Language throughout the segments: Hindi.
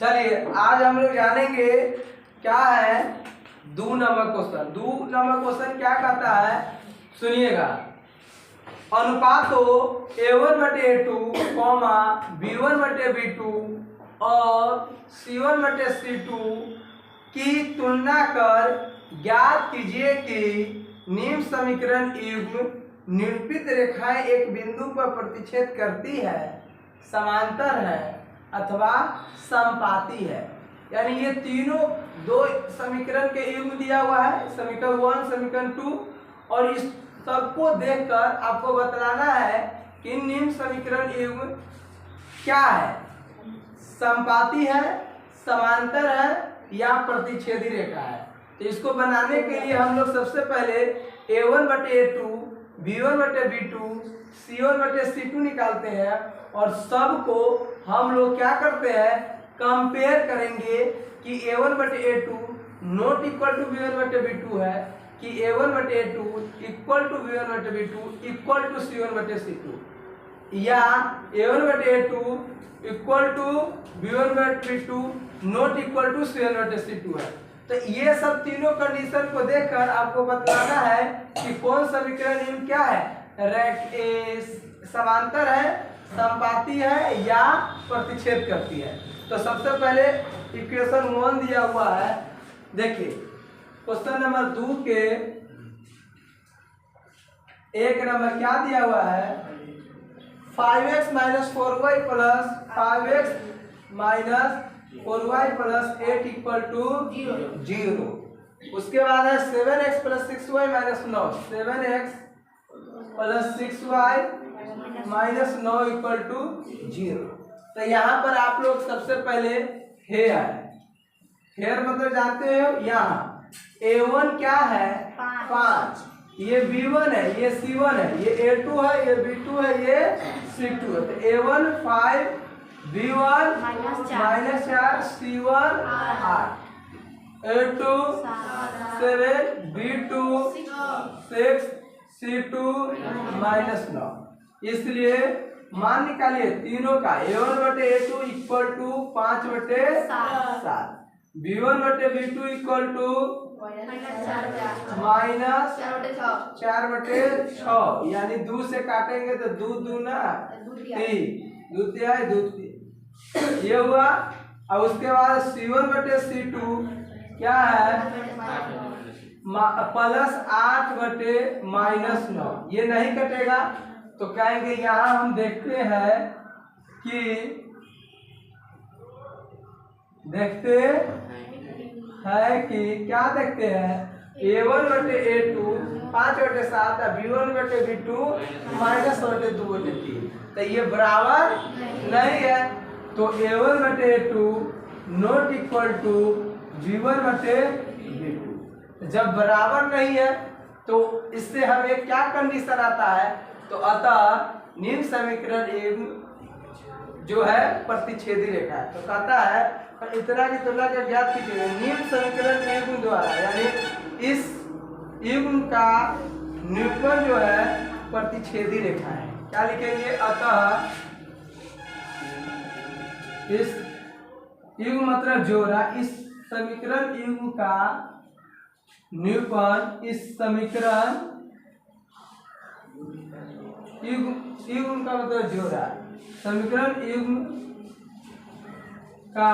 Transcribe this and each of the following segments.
चलिए आज हम लोग जानेंगे क्या है 2 नंबर क्वेश्चन। 2 नंबर क्वेश्चन क्या कहता है, सुनिएगा। अनुपात हो A1/A2, B1/B2 और C1/C2 की तुलना कर ज्ञात कीजिए कि निम्न समीकरण युग्म निरूपित रेखाएं एक बिंदु पर प्रतिच्छेद करती है, समांतर है अथवा समपाती है। यानी ये तीनों 2 समीकरण के युग्म दिया हुआ है, समीकरण 1, समीकरण 2, और इस सबको देखकर आपको बतलाना है कि निम्न समीकरण युग्म क्या है, समपाती है, समांतर है या प्रतिच्छेदी रेखा है। तो इसको बनाने के लिए हम लोग सबसे पहले A1/A2, B1/B2, C1/C2 निकालते हैं और सबको हम लोग क्या करते हैं, कंपेयर करेंगे कि A1/A2 not equal to B1/B2 है कि A1/A2 equal to B1/B2 equal to C1/C2, या A1/A2 equal to B1/B2 not equal to C1/C2 है। तो ये सब तीनों कंडीशन को देखकर आपको बताना है कि कौन समीकरण युग्म क्या है, समांतर है, समपाती है या प्रतिच्छेद करती है। तो सबसे पहले इक्वेशन 1 दिया हुआ है, देखिए क्वेश्चन नंबर 2 के 1 नंबर क्या दिया हुआ है, 5x - 4y + 5x - 4y + 8 = 0। उसके बाद है 7x + 6y - 9, 7x + 6y - 9 = 0। तो यहाँ पर आप लोग सबसे पहले हेयर मतलब जानते हो, यहाँ A1 क्या है 5, ये B1 है, ये C1 है, ये A2 है, ये B2 है, ये C2 है। तो A1 5, B1 -4, C1 8, A2 7, B2 6, C2 -9। इसलिए मान निकालिए तीनों का, A1/A2 equal to 5/7, B1/B2 equal to -4/6, यानी 2 से काटेंगे तो 2 दूना 3, 2 तिहाई 2 3, ये हुआ। और उसके बाद C1/C2 क्या है, +8/-9, ये नहीं कटेगा। तो कहेंगे यहाँ हम देखते हैं कि क्या देखते हैं, A1/A2 5/7 है, B1/B2 -2/3, तो ये बराबर नहीं है। तो A1/A2 not equal to B1/B2। जब बराबर नहीं है तो इससे हमें क्या कंडीशन आता है, तो अतः निम्न समीकरण युग्म जो है प्रतिच्छेदी रेखा है। तो कहता है इतना की तुलना कर ज्ञात कीजिए निम्न समीकरण युग्म द्वारा, यानी इस युग्म का निरूपण जो है प्रतिच्छेदी रेखा है। क्या लिखेंगे, अतः इस युग्म मतलब जोड़ा, इस समीकरण युग्म का निरूपण, इस समीकरण युग्म का मतलब जोड़ा, समीकरण युग्म का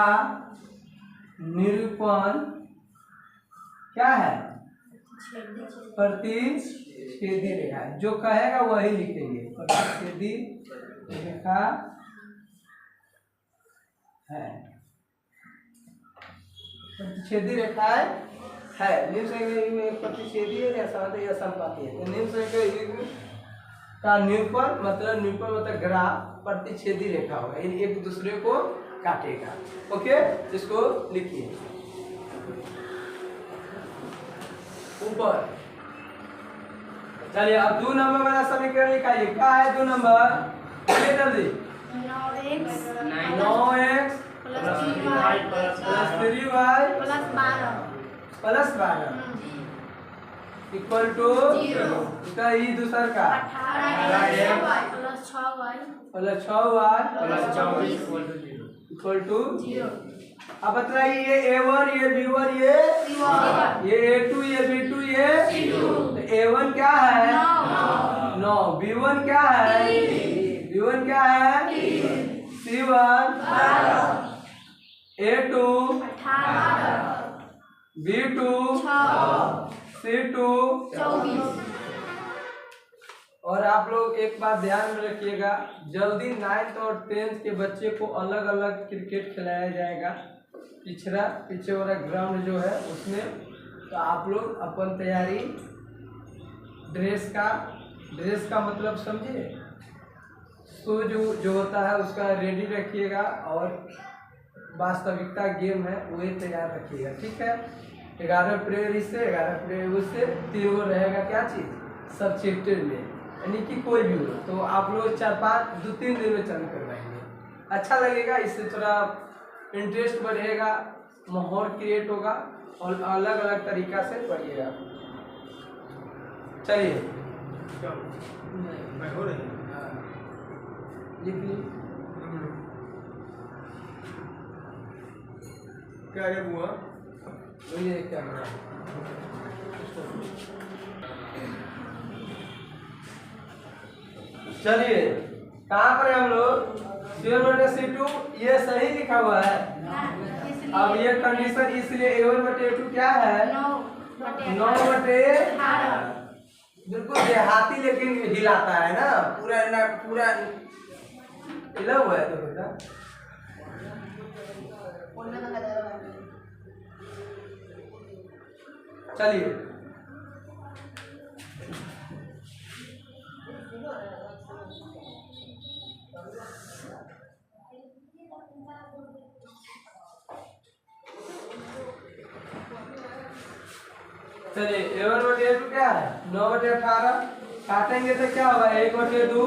निरूपण क्या है, प्रतिच्छेदी रेखा। जो कहेगा वही लिखेंगे, प्रतिच्छेदी रेखा है, प्रतिच्छेदी रेखा है। निम्न समीकरण में प्रतिच्छेदी है या समांतर या समपाती है। तो निम्न समीकरण युग्म का निरूपण मतलब ग्राफ प्रतिच्छेदी रेखा होगा, एक दूसरे को काटेगा। ओके, इसको लिखिए ऊपर। चलिए अब 2 नंबर वाला समीकरण लिखाइए। क्या है 2 नंबर, जल्दी, 9x + 3y + 12 इक्वल टू 0। इसका ही दूसरा का 18x + 6y + 24 इक्वल टू 0। अब बतलाइए ये A1 ये B1 ये A2 ये B2 ये तो A1 क्या है 9 B1 क्या है B1 क्या है C1 A2 B2 C2 और आप लोग एक बात ध्यान में रखिएगा, जल्दी 9th और 10th के बच्चे को अलग अलग क्रिकेट खिलाया जाएगा पीछे वाला ग्राउंड जो है उसमें। तो आप लोग अपन तैयारी ड्रेस का मतलब समझिए, शूज जो होता है उसका रेडी रखिएगा और वास्तविकता गेम है वही तैयार रखिएगा, ठीक है। 11 प्लेयर इससे 11 प्लेयर उससे 3 वो रहेगा क्या चीज़ सब्सिट्यूट में, यानी कि कोई भी हो। तो आप लोग 2-3 दिन में चालू करवाएंगे, अच्छा लगेगा, इससे थोड़ा इंटरेस्ट बढ़ेगा, माहौल क्रिएट होगा और अलग अलग तरीका से पढ़िएगा। चलिए लिख ली क्या ये हुआ ये क्या चलिए कहाँ पर है हम लोग C1/C2 ये सही लिखा हुआ है। अब ये कंडीशन इसलिए A1/A2 क्या है 9/18 बिल्कुल देहाती लेकिन हिलाता है ना पूरा हिला हुआ है। तो बेटा चलिए A1/A2 क्या है 9/18 काटेंगे तो क्या होगा 1/2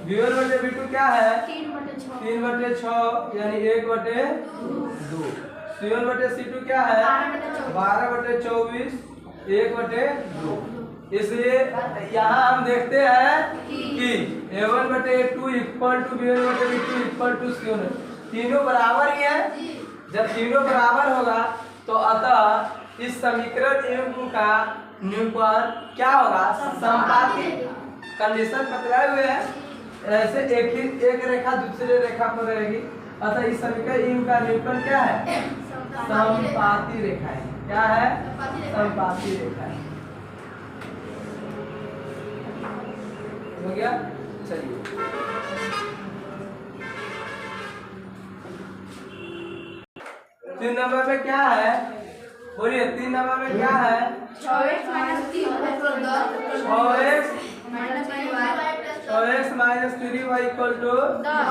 B1/B2 क्या है 3/6 यानी 1/2 C1/C2 क्या है 12/24 1/2। इसलिए यहाँ हम देखते हैं कि A1/A2 equal to B1/B2 equal to C1 तीनों बराबर ही है। जब तीनों बराबर होगा तो अतः इस समीकरण युग्म का निरूपण क्या होगा समानुपाती। कंडीशन बतलाए हुए हैं ऐसे एक रेखा दूसरे रेखा पर रहेगी, अतः इस समीकरण युग्म का निरूपण क्या है समानुपाती रेखा है। क्या है समानुपाती रेखा है। हो गया। चलिए 3 नंबर में क्या है बोलिए 3 नंबर में क्या है 6x - 3y equal to 10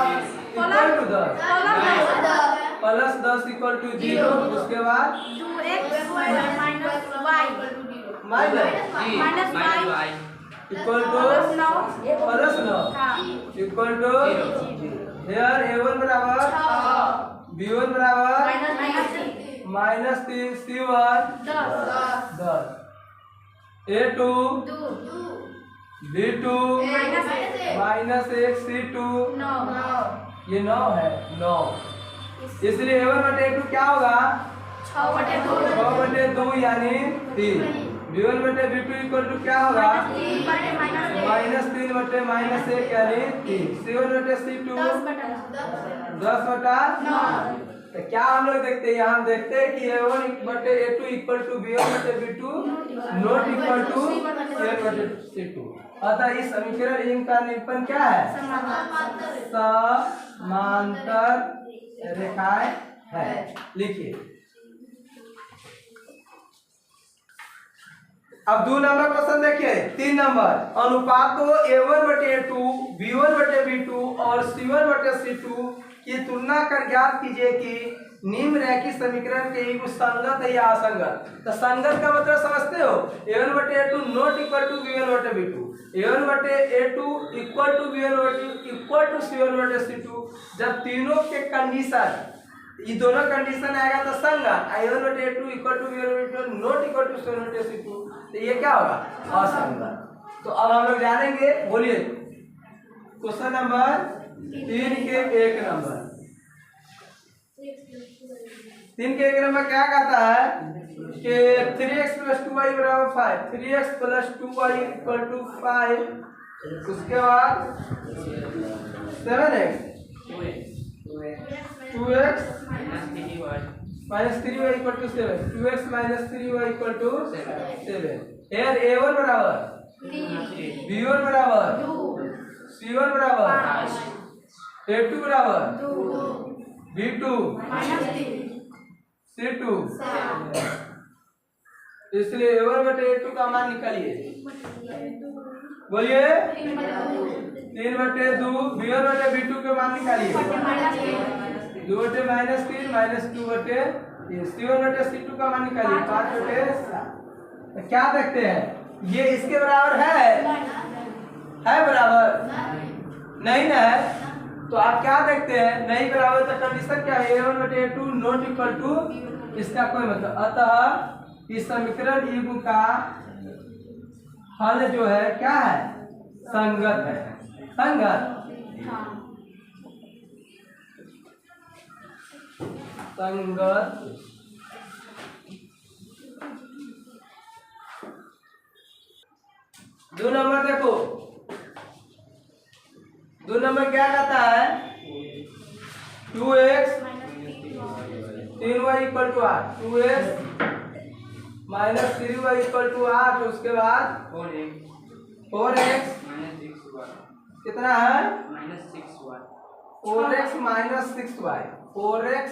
plus 10 equal to 0 उसके बाद 2x minus y equal to plus 9 equal to here A1 बराबर B1 बराबर -3 C1 10 A2 B2 -1 C2 ये 9 है 9। इसलिए A1/A2 क्या होगा 6/2 यानी 3। B1/B2 इक्वल टू क्या होगा -3/-1 यानी 3। C1/C2 10/9। तो क्या हम लोग देखते हैं यहाँ हम देखते हैं कि A1/A2 equal to B1/B2 not equal to C1/C2। अतः इस समीकरण युग्म का निरूपण क्या है समांतर रेखाएं है। लिखिए अब 2 नंबर क्वेश्चन देखिए 3 नंबर अनुपातों A1/A2 B1/B2 और C1/C2 की तुलना कर ज्ञात कीजिए कि निम्नलिखित समीकरण के युग्म संगत है या असंगत। तो संगत का मतलब समझते हो A1/A2 not equal to B1/B2 A1/A2 equal to B1/B2 equal to C1/C2 जब तीनों के कंडीशन ये दोनों कंडीशन आएगा तो संगत A1/A2 equal to B1/B2 not equal to C1/C2 तो ये क्या होगा असंगत। तो अब हम लोग जानेंगे बोलिए क्वेश्चन नंबर 3 के 1 नंबर 3 के एक नंबर क्या कहता है कि 3x + 2y = 5, 3x + 2y = 5, उसके बाद 7x 2x -3y = 7, 2x - 3y = 7। here a1 बराबर b1 बराबर c1 बराबर a2 बराबर b2 c2, इसलिए a1 बटे a2 का मान निकालिए। बोलिए 3 बटे 2, b1 बटे b2 के मान निकालिए। 2 बटे -3 -2 बटे c1 बटे c2 का मान निकालिए। 5 बटे 7। क्या देखते हैं, ये इसके बराबर है बराबर नहीं ना है, तो आप क्या देखते हैं नहीं बराबर, तो कंडीशन क्या है, a1 बटे a2 नॉट इक्वल टू इसका कोई मतलब। अतः इस समीकरण युग्म का हल जो है क्या है, संगत है। संगत दो नंबर देखो, 2 नंबर क्या कहता है, 2x 3y = 8, 2x - 3y = 8, उसके बाद 4x कितना है, 4x - 6y, 4x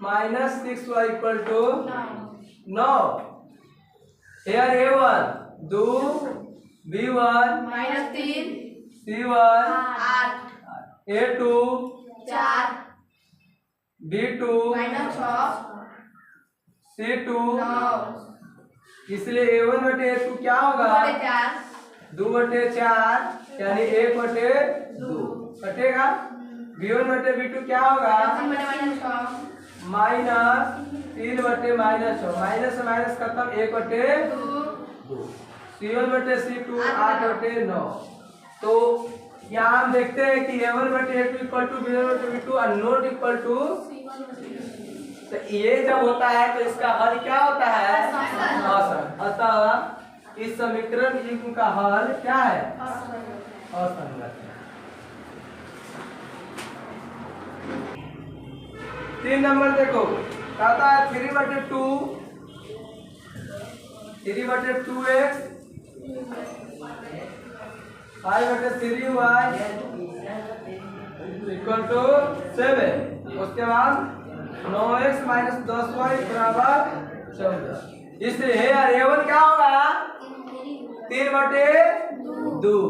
- 6y = 9। here a1 2, b1 -3 c1 8 a2 4 b2 -6 c2 9 इसलिए a1 बटे a2 क्या होगा, 2 बटे 4 यानी 1 बटे 2 कटेगा। b1 बटे b2 क्या होगा, -3 बटे -6, माइनस से माइनस खत्म, 1 बटे 2, c1 बटे c2 8 बटे 9। तो यहाँ हम देखते हैं कि a1 बटे a2 = b1 बटे b2 और नॉट इक्वल टू, तो ये जब होता है तो इसका हल क्या होता है, असंगत। अतः इस समीकरण युग्म का हल क्या है, असंगत है। 3 नंबर देखो, कहता है 3 बटे 2x 5 बटे 3y = 7, उसके बाद 9x - 10y = 14। इसलिए a1 क्या होगा, 3 बटे 2,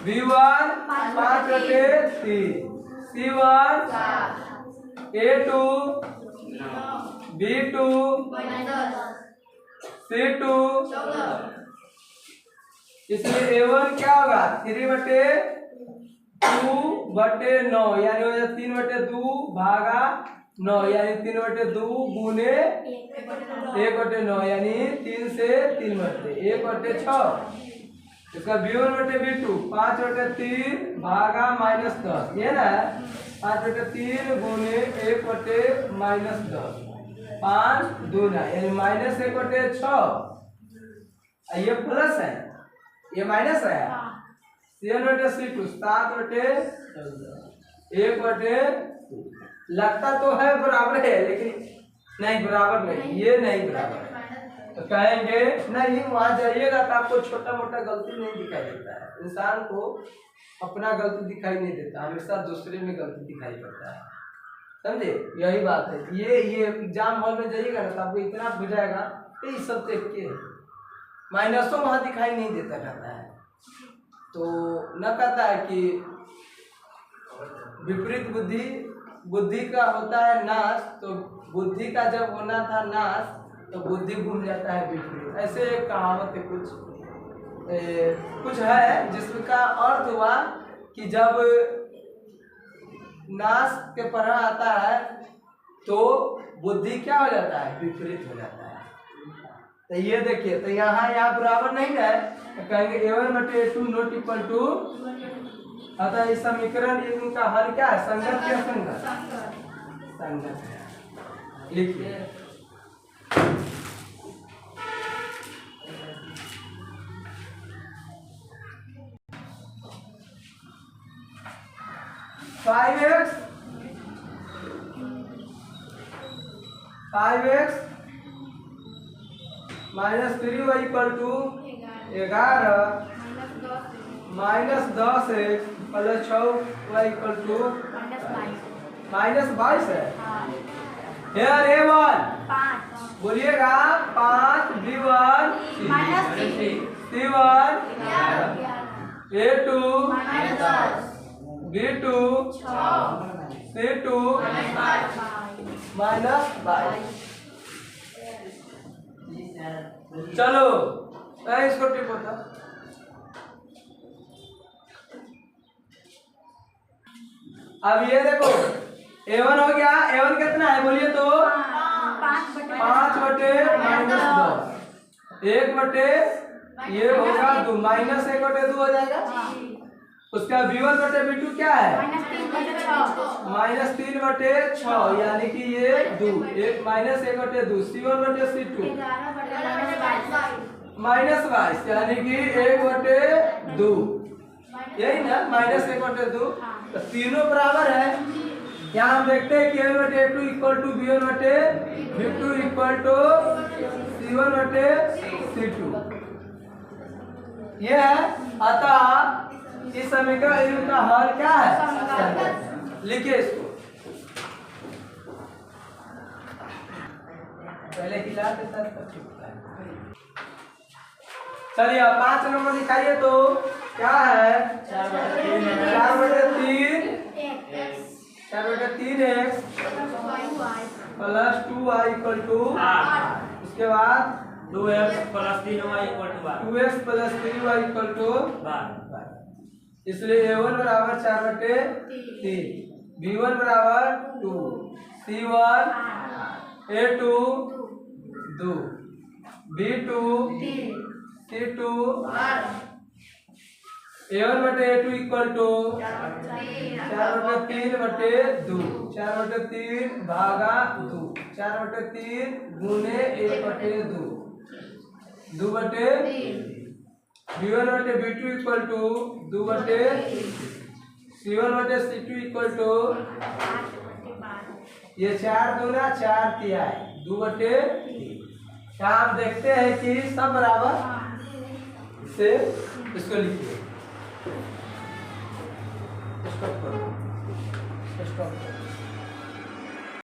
b1 5 बटे 3, c1 a2 b2 c2, इसलिए a1 क्या होगा, 3 बटे 2 बटे 9 यानी हो जाए 3 बटे 2 भागा 9 यानी 3 बटे 2 गुने 1 बटे 9 यानी 3 से 3 बटे 1 बटे 6। इसका b1 बटे b2 5 बटे 3 भागा -10, ये ना 5 बटे 3 गुने 1 बटे -10, 5 दूना यानी -1 बटे 6। ये प्लस है, ये माइनस है, c1 बटे c2 7 बटे 1 बटे 2। लगता तो है बराबर है, लेकिन नहीं बराबर नहीं, ये नहीं बराबर है। तो कहेंगे नहीं, वहां जाइएगा तो आपको छोटा मोटा गलती नहीं दिखाई देता है। इंसान को अपना गलती दिखाई नहीं देता, हमेशा दूसरे में गलती दिखाई पड़ता है, समझे, यही बात है। ये एग्जाम हॉल में जाइएगा ना तो आपको इतना बुझाएगा कि सब देख के माइनसों वहां दिखाई नहीं देता रहता है। तो न कहता है कि विपरीत बुद्धि का होता है नाश, तो बुद्धि का जब होना था नाश तो बुद्धि घूम जाता है विपरीत। ऐसे एक कहावत है, कुछ है जिसका अर्थ हुआ कि जब नाश के पर आता है तो बुद्धि क्या हो जाता है, विपरीत हो जाता है। तो ये देखिए, तो यहाँ बराबर नहीं है, तो कहेंगे a1 बटे a2 नॉट इक्वल टू। अतः इस समीकरण युग्म का हल क्या है, संगत या असंगत, संगत है। लिखिए 5x minus 3y equal to 11 minus 10x plus 6y equal to minus 22 है। हेयर A1 बोलिएगा 5 B1 C1 A2 B2 C2 minus 22। चलो इसको टिप होता। अब ये देखो A1 हो गया। A1 कितना है बोलिए तो 5 बटे माइनस 10 1 बटे ये होगा 2 माइनस 1 बटे 2 हो जाएगा। उसका B1 बटे B2 क्या है माइनस 3 बटे 6 यानी कि ये 2 1 माइनस 1 बटे 2 C1 बटे C2 माइनस 22 यानी कि 1 बटे 2 यही ना माइनस 1 बटे 2 तो तीनों बराबर है। यहाँ हम देखते हैं कि A1 बटे A2 इक्वल टू B1 बटे B2 इक्वल टू C1 बटे C2 ये है। अतः इस समीकरण का हल क्या है लिखिए इसको पहले खिला देता चलिए अब 5 नंबर दिखाइए तो क्या है 4 बटे 3x plus 2y equal to उसके बाद 2x plus 3y equal to 2x plus 3y equal to 12 इसलिए A1 बराबर 4 बटे 3 B1 बराबर 2 C1 A2 2 B2 C2 A1 बटे A2 इक्वल टू 4 बटे 3 बटे 2 4 बटे 3 भागा 2 4 बटे 3 गुने 1 बटे 2 बटे B1 बटे B2 इक्वल टू 2 बटे C1 बटे C2 इक्वल टू ये 4 दूना 4 तिहाई 2 बटे यहाँ आप देखते हैं कि सब बराबर से इसको लिखिए स्टॉप करो।